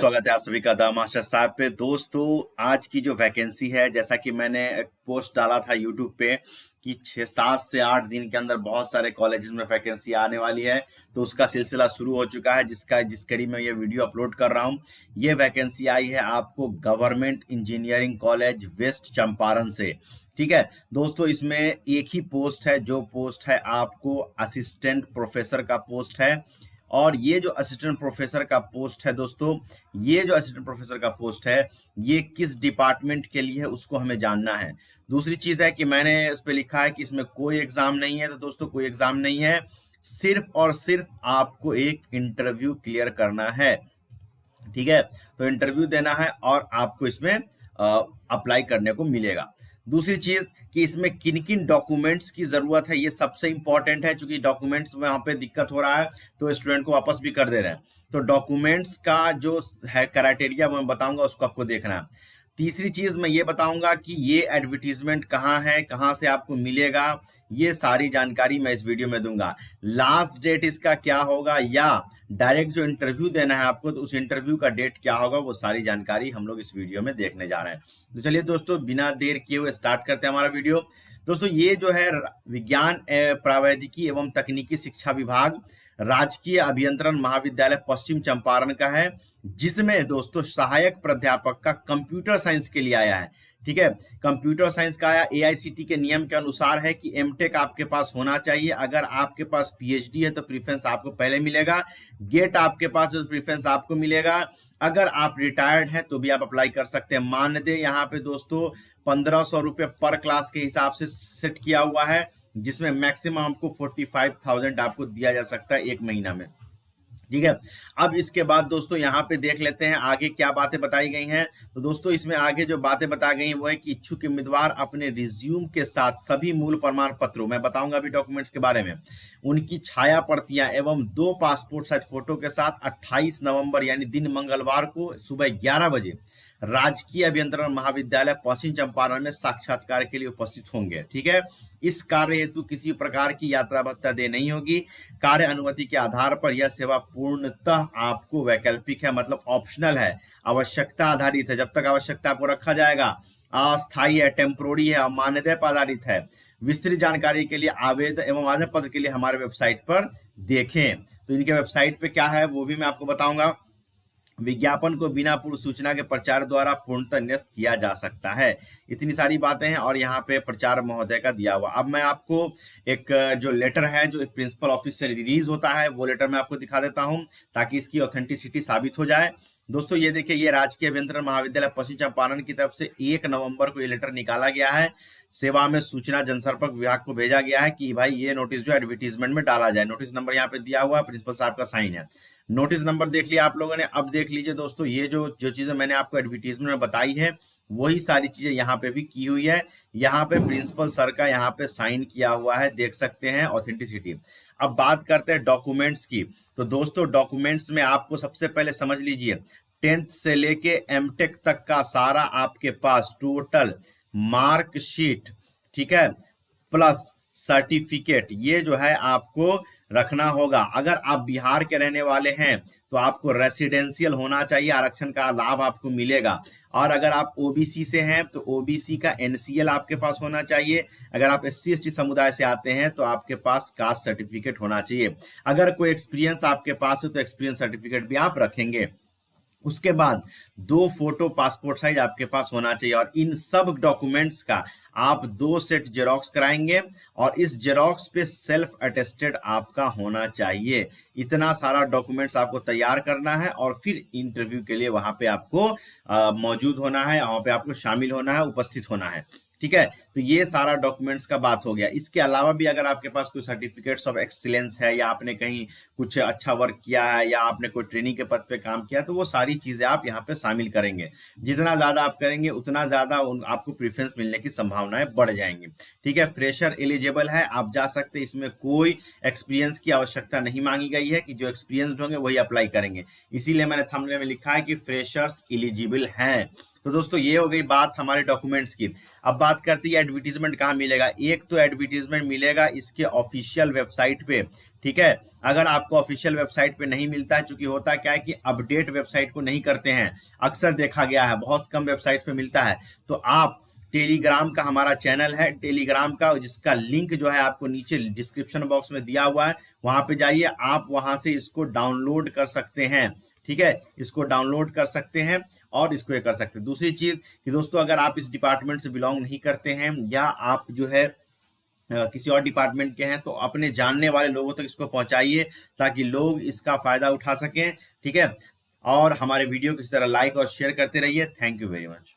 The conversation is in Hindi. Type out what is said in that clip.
स्वागत है आप सभी का द मास्टर साहब पे। दोस्तों, आज की जो वैकेंसी है, जैसा कि मैंने एक पोस्ट डाला था यूट्यूब पे कि 7 से 8 दिन के अंदर बहुत सारे कॉलेजेस में वैकेंसी आने वाली है, तो उसका सिलसिला शुरू हो चुका है, जिस कड़ी में ये वीडियो अपलोड कर रहा हूँ। ये वैकेंसी आई है आपको government engineering college West Champaran से। ठीक है दोस्तों, इसमें एक ही पोस्ट है, जो पोस्ट है आपको असिस्टेंट प्रोफेसर का पोस्ट है। और ये जो असिस्टेंट प्रोफेसर का पोस्ट है दोस्तों, ये जो असिस्टेंट प्रोफेसर का पोस्ट है, ये किस डिपार्टमेंट के लिए है उसको हमें जानना है। दूसरी चीज है कि मैंने उस पर लिखा है कि इसमें कोई एग्जाम नहीं है। तो दोस्तों, कोई एग्जाम नहीं है, सिर्फ और सिर्फ आपको एक इंटरव्यू क्लियर करना है। ठीक है, तो इंटरव्यू देना है और आपको इसमें अप्लाई करने को मिलेगा। दूसरी चीज कि इसमें किन किन डॉक्यूमेंट्स की जरूरत है, ये सबसे इंपॉर्टेंट है, क्योंकि डॉक्यूमेंट्स में वहां पे दिक्कत हो रहा है तो स्टूडेंट को वापस भी कर दे रहे हैं। तो डॉक्यूमेंट्स का जो है क्राइटेरिया मैं बताऊंगा, उसको आपको देखना है। तीसरी चीज मैं ये बताऊंगा कि ये एडवर्टीजमेंट कहाँ है, कहाँ से आपको मिलेगा, ये सारी जानकारी मैं इस वीडियो में दूंगा। लास्ट डेट इसका क्या होगा, या डायरेक्ट जो इंटरव्यू देना है आपको, तो उस इंटरव्यू का डेट क्या होगा, वो सारी जानकारी हम लोग इस वीडियो में देखने जा रहे हैं। तो चलिए दोस्तों, बिना देर किए हुए स्टार्ट करते हैं हमारा वीडियो। दोस्तों, ये जो है विज्ञान प्रावैधिकी एवं तकनीकी शिक्षा विभाग राजकीय अभियंत्रण महाविद्यालय पश्चिम चंपारण का है, जिसमें दोस्तों सहायक प्राध्यापक का कंप्यूटर साइंस के लिए आया है। ठीक है, कंप्यूटर साइंस का आया। एआईसीटी के नियम के अनुसार है कि एमटेक आपके पास होना चाहिए। अगर आपके पास पीएचडी है तो प्रीफरेंस आपको पहले मिलेगा। गेट आपके पास तो प्रीफरेंस आपको मिलेगा। अगर आप रिटायर्ड हैं तो भी आप अप्लाई कर सकते हैं। मानदेय यहाँ पे दोस्तों 1500 रुपये पर क्लास के हिसाब से सेट किया हुआ है, जिसमें मैक्सिमम आपको 45,000 आपको दिया जा सकता है एक महीना में। ठीक है, अब इसके बाद दोस्तों यहाँ पे देख लेते हैं आगे क्या बातें बताई गई हैं। तो दोस्तों, इसमें आगे जो बातें बताई गई हैं वो है कि इच्छुक उम्मीदवार अपने रिज्यूम के साथ सभी मूल प्रमाण पत्रों, मैं बताऊंगा अभी डॉक्यूमेंट्स के बारे में, उनकी छाया प्रतियां एवं 2 पासपोर्ट साइज फोटो के साथ 28 नवंबर यानी दिन मंगलवार को सुबह 11 बजे राजकीय अभियंत्रण महाविद्यालय पश्चिम चंपारण में साक्षात्कार के लिए उपस्थित होंगे। ठीक है, इस कार्य हेतु किसी प्रकार की यात्रा भत्ता दे नहीं होगी। कार्य अनुमति के आधार पर यह सेवा पूर्णतः आपको वैकल्पिक है, मतलब ऑप्शनल है, आवश्यकता आधारित है। जब तक आवश्यकता आपको रखा जाएगा, अस्थायी है, टेम्पोररी है, मान्यता पर आधारित है। विस्तृत जानकारी के लिए आवेदन एवं आवेदन पत्र के लिए हमारे वेबसाइट पर देखें। तो इनके वेबसाइट पे क्या है वो भी मैं आपको बताऊंगा। विज्ञापन को बिना पूर्व सूचना के प्रचार द्वारा पूर्णतः निरस्त किया जा सकता है। इतनी सारी बातें हैं और यहाँ पे प्रचार महोदय का दिया हुआ। अब मैं आपको एक जो लेटर है जो एक प्रिंसिपल ऑफिस से रिलीज होता है, वो लेटर मैं आपको दिखा देता हूँ ताकि इसकी ऑथेंटिसिटी साबित हो जाए। दोस्तों, ये देखिए, ये राजकीय अभियंत्रण महाविद्यालय पश्चिम चंपारण की तरफ से 1 नवंबर को ये लेटर निकाला गया है। सेवा में सूचना जनसंपर्क विभाग को भेजा गया है कि भाई ये नोटिस जो एडवर्टीजमेंट में डाला जाए। नोटिस नंबर यहाँ पे दिया हुआ है, प्रिंसिपल साहब का साइन है। नोटिस नंबर देख लिया आप लोगों ने। अब देख लीजिए दोस्तों, ये जो चीजें मैंने आपको एडवर्टीजमेंट में बताई है, वही सारी चीजें यहाँ पे भी की हुई है। यहाँ पे प्रिंसिपल सर का यहाँ पे साइन किया हुआ है, देख सकते हैं ऑथेंटिसिटी। अब बात करते हैं डॉक्यूमेंट्स की। तो दोस्तों, डॉक्यूमेंट्स में आपको सबसे पहले समझ लीजिए, 10th से लेके एमटेक तक का सारा आपके पास टोटल मार्कशीट, ठीक है, प्लस सर्टिफिकेट, ये जो है आपको रखना होगा। अगर आप बिहार के रहने वाले हैं तो आपको रेसिडेंशियल होना चाहिए, आरक्षण का लाभ आपको मिलेगा। और अगर आप ओबीसी से हैं तो ओबीसी का एनसीएल आपके पास होना चाहिए। अगर आप एससी एसटी समुदाय से आते हैं तो आपके पास कास्ट सर्टिफिकेट होना चाहिए। अगर कोई एक्सपीरियंस आपके पास है तो एक्सपीरियंस सर्टिफिकेट भी आप रखेंगे। उसके बाद 2 फोटो पासपोर्ट साइज आपके पास होना चाहिए और इन सब डॉक्यूमेंट्स का आप 2 सेट जेरोक्स कराएंगे और इस जेरोक्स पे सेल्फ अटेस्टेड आपका होना चाहिए। इतना सारा डॉक्यूमेंट्स आपको तैयार करना है और फिर इंटरव्यू के लिए वहां पे आपको मौजूद होना है, वहां पे आपको शामिल होना है, उपस्थित होना है। ठीक है, तो ये सारा डॉक्यूमेंट्स का बात हो गया। इसके अलावा भी अगर आपके पास कोई सर्टिफिकेट्स ऑफ एक्सीलेंस है, या आपने कहीं कुछ अच्छा वर्क किया है, या आपने कोई ट्रेनिंग के पद पे काम किया, तो वो सारी चीजें आप यहाँ पे शामिल करेंगे। जितना ज्यादा आप करेंगे उतना ज्यादा आपको प्रेफरेंस मिलने की संभावनाएं बढ़ जाएंगी। ठीक है, फ्रेशर एलिजिबल है, आप जा सकते हैं। इसमें कोई एक्सपीरियंस की आवश्यकता नहीं मांगी गई है कि जो एक्सपीरियंस्ड होंगे वही अप्लाई करेंगे। इसीलिए मैंने थंबनेल में लिखा है कि फ्रेशर्स एलिजिबल हैं। तो दोस्तों, ये हो गई बात हमारे डॉक्यूमेंट्स की। अब बात करते हैं एडवर्टीजमेंट कहाँ मिलेगा। एक तो एडवर्टीजमेंट मिलेगा इसके ऑफिशियल वेबसाइट पे ठीक है। अगर आपको ऑफिशियल वेबसाइट पे नहीं मिलता है, चूंकि होता क्या है कि अपडेट वेबसाइट को नहीं करते हैं, अक्सर देखा गया है बहुत कम वेबसाइट पे मिलता है, तो आप टेलीग्राम का हमारा चैनल है टेलीग्राम का, जिसका लिंक जो है आपको नीचे डिस्क्रिप्शन बॉक्स में दिया हुआ है, वहां पे जाइए, आप वहां से इसको डाउनलोड कर सकते हैं। ठीक है, इसको डाउनलोड कर सकते हैं और इसको ये कर सकते हैं। दूसरी चीज कि दोस्तों, अगर आप इस डिपार्टमेंट से बिलोंग नहीं करते हैं या आप जो है किसी और डिपार्टमेंट के हैं, तो अपने जानने वाले लोगों तक इसको पहुंचाइए ताकि लोग इसका फायदा उठा सकें। ठीक है, और हमारे वीडियो को इस तरह लाइक और शेयर करते रहिए। Thank you very much.